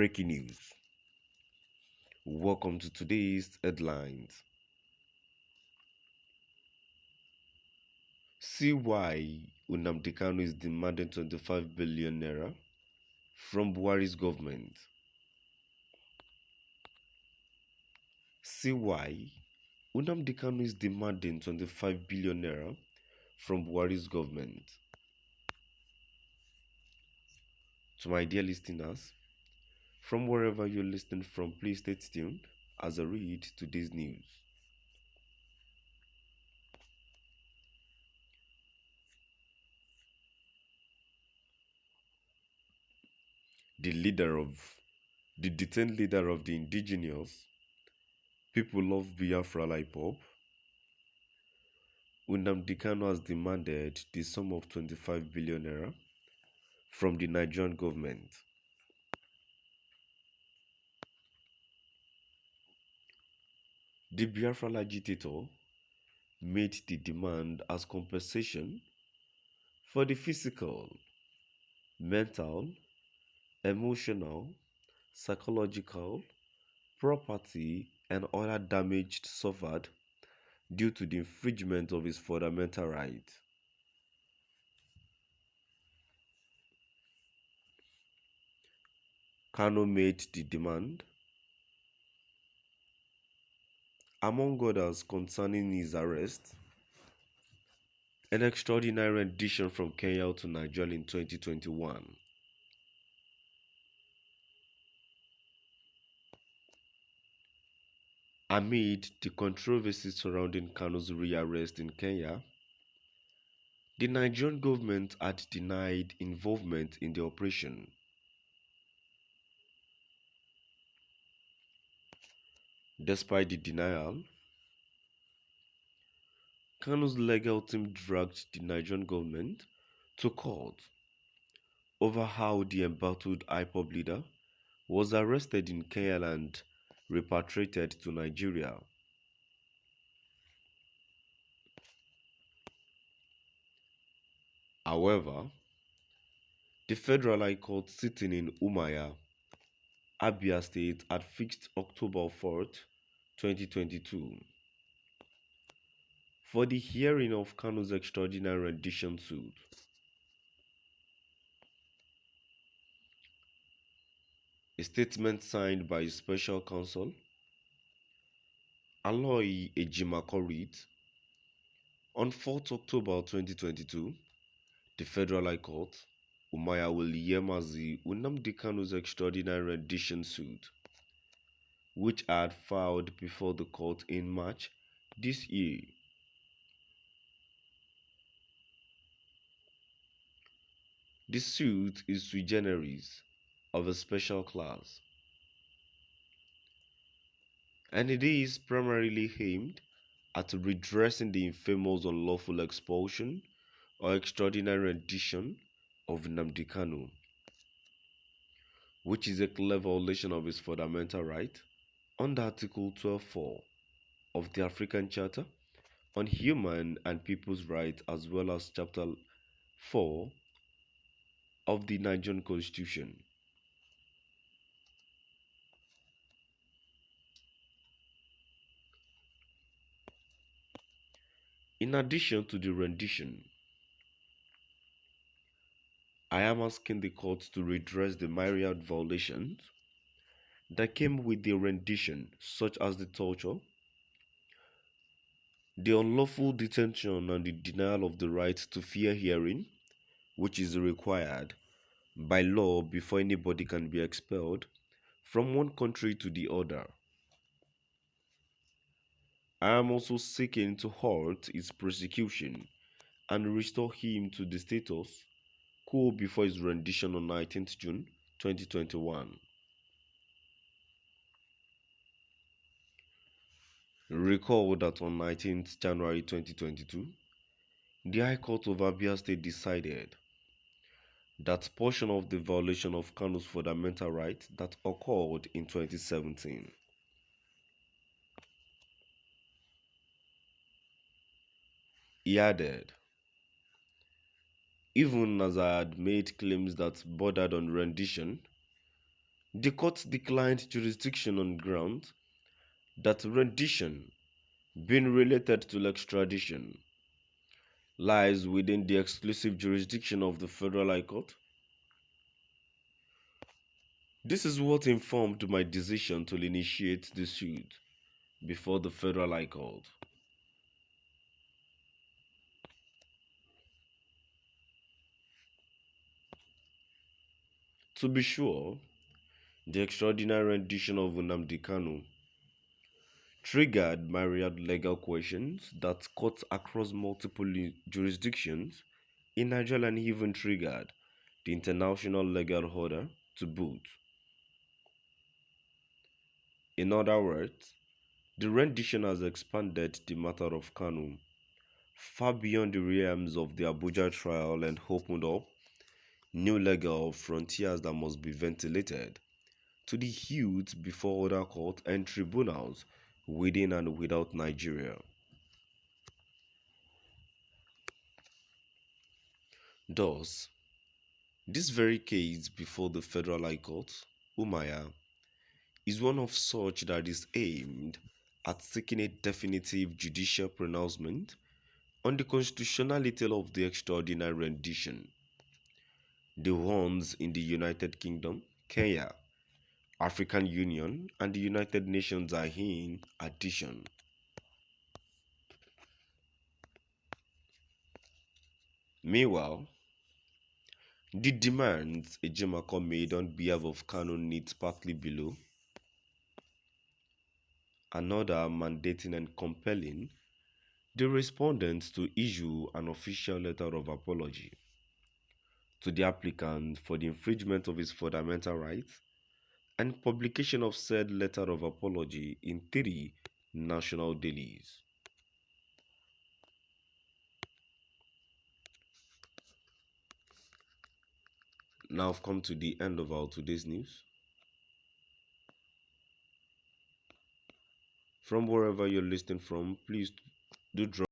Breaking news. Welcome to today's headlines. See why Nnamdi Kanu is demanding 25 billion naira from Buhari's government. See why Nnamdi Kanu is demanding 25 billion naira from Buhari's government. To my dear listeners, from wherever you're listening from, please stay tuned as I read today's news. The detained leader of the indigenous people of Biafra IPOB, Nnamdi Kanu has demanded the sum of 25 billion naira from the Nigerian government. The Biafra agitator made the demand as compensation for the physical, mental, emotional, psychological, property, and other damage suffered due to the infringement of his fundamental right. Kanu made the demand, among others, concerning his arrest, an extraordinary rendition from Kenya to Nigeria in 2021. Amid the controversy surrounding Kanu's rearrest in Kenya, the Nigerian government had denied involvement in the operation. Despite the denial, Kanu's legal team dragged the Nigerian government to court over how the embattled IPOB leader was arrested in Kenya and repatriated to Nigeria. However, the Federal High Court sitting in Umuahia, Abia State, had fixed October 4th, 2022 for the hearing of Kanu's extraordinary rendition suit. A statement signed by his special counsel, Aloy Ejimako, reads, on 4th October 2022, the Federal High Court, Umuahia, will hear Mazi Nnamdi Kanu's extraordinary rendition suit, which I had filed before the court in March this year. The suit is sui generis, of a special class, and it is primarily aimed at redressing the infamous unlawful expulsion or extraordinary rendition of Nnamdi Kanu, which is a clear violation of his fundamental right under Article 12.4 of the African Charter on Human and People's Rights, as well as Chapter 4 of the Nigerian Constitution. In addition to the rendition, I am asking the court to redress the myriad violations that came with the rendition, such as the torture, the unlawful detention, and the denial of the right to fair hearing, which is required by law before anybody can be expelled from one country to the other. I am also seeking to halt his prosecution and restore him to the status quo before his rendition on 19th June 2021. Recall that on 19th January 2022, the High Court of Abia State decided that portion of the violation of Kanu's fundamental right that occurred in 2017. He added, even as I had made claims that bordered on rendition, The court declined jurisdiction on grounds that rendition, being related to extradition, lies within the exclusive jurisdiction of the Federal High Court. This is what informed my decision to initiate the suit before the Federal High Court. To be sure, the extraordinary rendition of Nnamdi Kanu triggered myriad legal questions that cut across multiple jurisdictions in Nigeria and even triggered the international legal order to boot. In other words, the rendition has expanded the matter of Kanu far beyond the realms of the Abuja trial and opened up new legal frontiers that must be ventilated to the youth before other courts and tribunals within and without Nigeria. Thus, this very case before the Federal High Court, Umaya, is one of such that is aimed at seeking a definitive judicial pronouncement on the constitutionality of the extraordinary rendition. The ones in the United Kingdom, Kenya, African Union, and the United Nations are in addition. Meanwhile, the demands Ejimako made on behalf of Kanu needs partly below, another mandating and compelling the respondents to issue an official letter of apology to the applicant for the infringement of his fundamental rights and publication of said letter of apology in 3 national dailies. Now I've come to the end of our today's news. From wherever you're listening from, please do drop